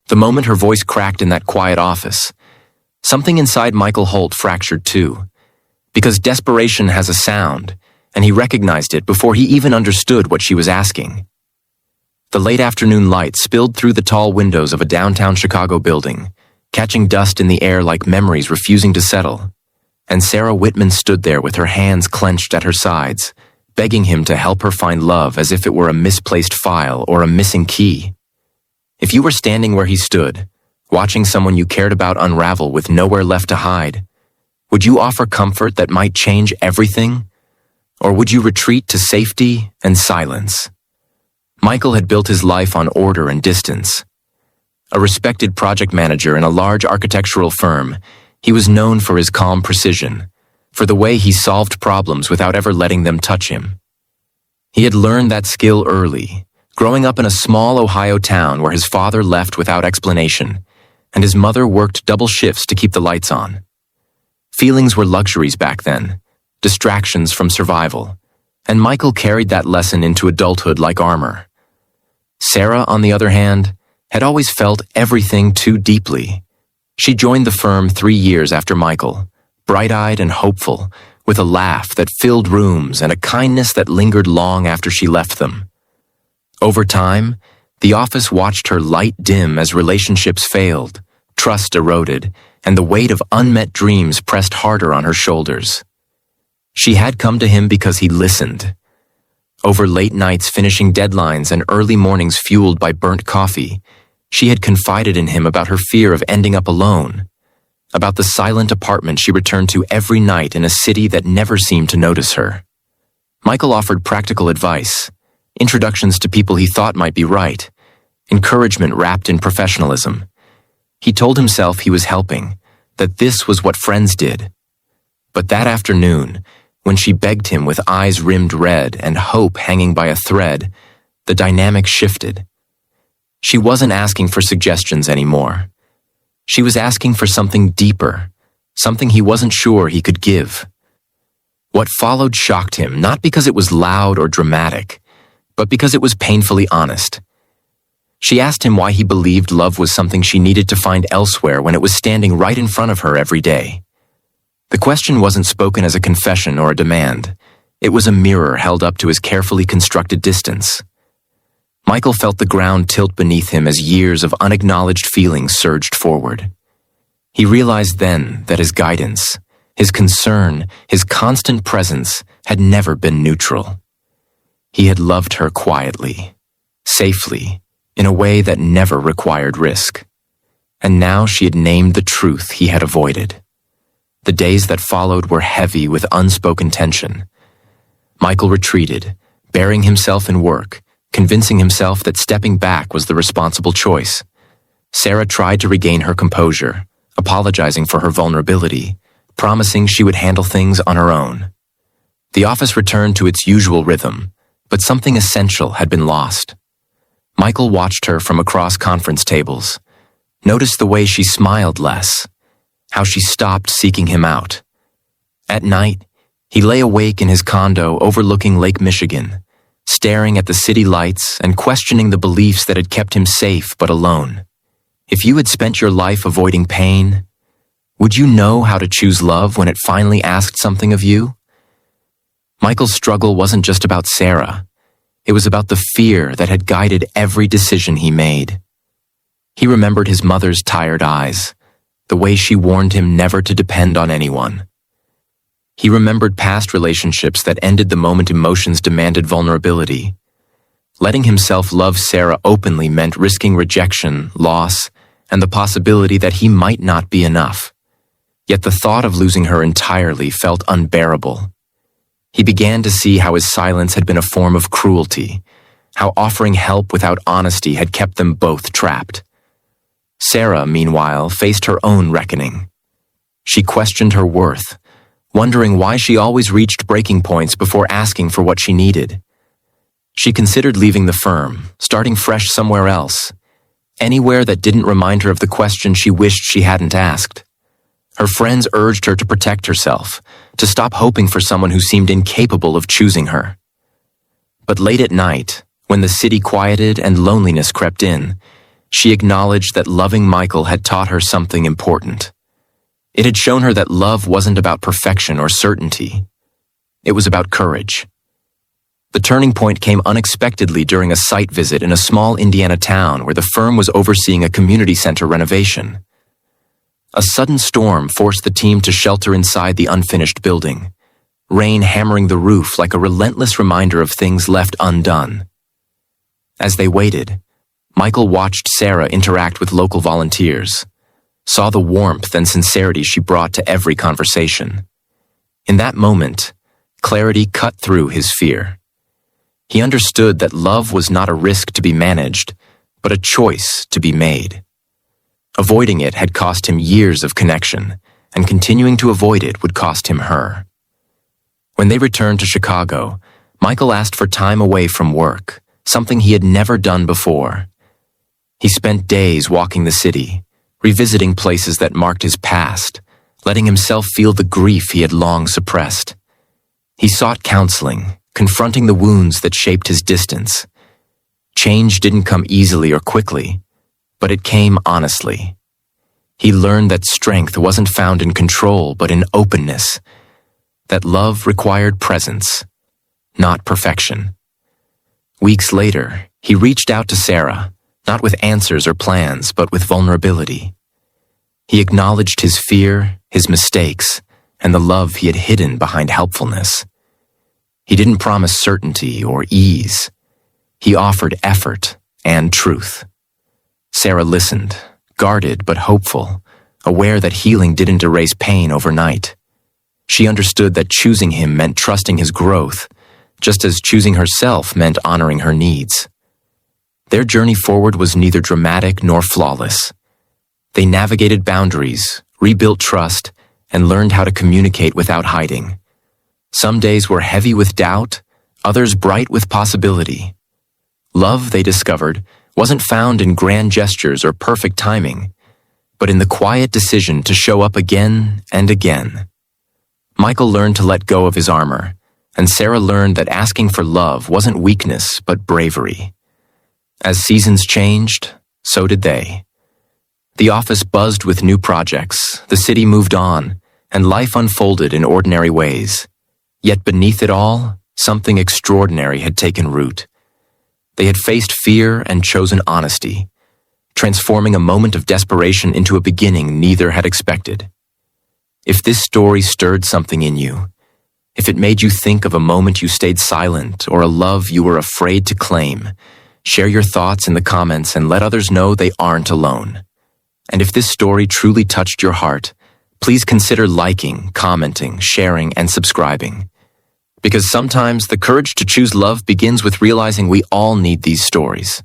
The moment her voice cracked in that quiet office, something inside Michael Holt fractured too. Because desperation has a sound, and he recognized it before he even understood what she was asking. The late afternoon light spilled through the tall windows of a downtown Chicago building, catching dust in the air like memories refusing to settle. And Sarah Whitman stood there with her hands clenched at her sides, begging him to help her find love as if it were a misplaced file or a missing key. If you were standing where he stood, watching someone you cared about unravel with nowhere left to hide, would you offer comfort that might change everything? Or would you retreat to safety and silence? Michael had built his life on order and distance. A respected project manager in a large architectural firm, he was known for his calm precision, for the way he solved problems without ever letting them touch him. He had learned that skill early, growing up in a small Ohio town where his father left without explanation, and his mother worked double shifts to keep the lights on. Feelings were luxuries back then, distractions from survival, and Michael carried that lesson into adulthood like armor. Sarah, on the other hand, had always felt everything too deeply. She joined the firm 3 years after Michael, bright-eyed and hopeful, with a laugh that filled rooms and a kindness that lingered long after she left them. Over time, the office watched her light dim as relationships failed, trust eroded, and the weight of unmet dreams pressed harder on her shoulders. She had come to him because he listened. Over late nights finishing deadlines and early mornings fueled by burnt coffee, she had confided in him about her fear of ending up alone, about the silent apartment she returned to every night in a city that never seemed to notice her. Michael offered practical advice, introductions to people he thought might be right, encouragement wrapped in professionalism. He told himself he was helping, that this was what friends did. But that afternoon, when she begged him with eyes rimmed red and hope hanging by a thread, the dynamic shifted. She wasn't asking for suggestions anymore. She was asking for something deeper, something he wasn't sure he could give. What followed shocked him, not because it was loud or dramatic, but because it was painfully honest. She asked him why he believed love was something she needed to find elsewhere when it was standing right in front of her every day. The question wasn't spoken as a confession or a demand. It was a mirror held up to his carefully constructed distance. Michael felt the ground tilt beneath him as years of unacknowledged feelings surged forward. He realized then that his guidance, his concern, his constant presence had never been neutral. He had loved her quietly, safely, in a way that never required risk. And now she had named the truth he had avoided. The days that followed were heavy with unspoken tension. Michael retreated, burying himself in work, convincing himself that stepping back was the responsible choice. Sarah tried to regain her composure, apologizing for her vulnerability, promising she would handle things on her own. The office returned to its usual rhythm, but something essential had been lost. Michael watched her from across conference tables, noticed the way she smiled less, how she stopped seeking him out. At night, he lay awake in his condo overlooking Lake Michigan, staring at the city lights and questioning the beliefs that had kept him safe but alone. If you had spent your life avoiding pain, would you know how to choose love when it finally asked something of you? Michael's struggle wasn't just about Sarah. It was about the fear that had guided every decision he made. He remembered his mother's tired eyes, the way she warned him never to depend on anyone. He remembered past relationships that ended the moment emotions demanded vulnerability. Letting himself love Sarah openly meant risking rejection, loss, and the possibility that he might not be enough. Yet the thought of losing her entirely felt unbearable. He began to see how his silence had been a form of cruelty, how offering help without honesty had kept them both trapped. Sarah, meanwhile, faced her own reckoning. She questioned her worth, wondering why she always reached breaking points before asking for what she needed. She considered leaving the firm, starting fresh somewhere else, anywhere that didn't remind her of the question she wished she hadn't asked. Her friends urged her to protect herself, to stop hoping for someone who seemed incapable of choosing her. But late at night, when the city quieted and loneliness crept in, she acknowledged that loving Michael had taught her something important. It had shown her that love wasn't about perfection or certainty. It was about courage. The turning point came unexpectedly during a site visit in a small Indiana town where the firm was overseeing a community center renovation. A sudden storm forced the team to shelter inside the unfinished building, rain hammering the roof like a relentless reminder of things left undone. As they waited, Michael watched Sarah interact with local volunteers, saw the warmth and sincerity she brought to every conversation. In that moment, clarity cut through his fear. He understood that love was not a risk to be managed, but a choice to be made. Avoiding it had cost him years of connection, and continuing to avoid it would cost him her. When they returned to Chicago, Michael asked for time away from work, something he had never done before. He spent days walking the city, revisiting places that marked his past, letting himself feel the grief he had long suppressed. He sought counseling, confronting the wounds that shaped his distance. Change didn't come easily or quickly, but it came honestly. He learned that strength wasn't found in control, but in openness, that love required presence, not perfection. Weeks later, he reached out to Sarah, not with answers or plans, but with vulnerability. He acknowledged his fear, his mistakes, and the love he had hidden behind helpfulness. He didn't promise certainty or ease. He offered effort and truth. Sarah listened, guarded but hopeful, aware that healing didn't erase pain overnight. She understood that choosing him meant trusting his growth, just as choosing herself meant honoring her needs. Their journey forward was neither dramatic nor flawless. They navigated boundaries, rebuilt trust, and learned how to communicate without hiding. Some days were heavy with doubt, others bright with possibility. Love, they discovered, wasn't found in grand gestures or perfect timing, but in the quiet decision to show up again and again. Michael learned to let go of his armor, and Sarah learned that asking for love wasn't weakness but bravery. As seasons changed, so did they. The office buzzed with new projects, the city moved on, and life unfolded in ordinary ways. Yet beneath it all, something extraordinary had taken root. They had faced fear and chosen honesty, transforming a moment of desperation into a beginning neither had expected. If this story stirred something in you, if it made you think of a moment you stayed silent or a love you were afraid to claim, share your thoughts in the comments and let others know they aren't alone. And if this story truly touched your heart, please consider liking, commenting, sharing, and subscribing. Because sometimes the courage to choose love begins with realizing we all need these stories.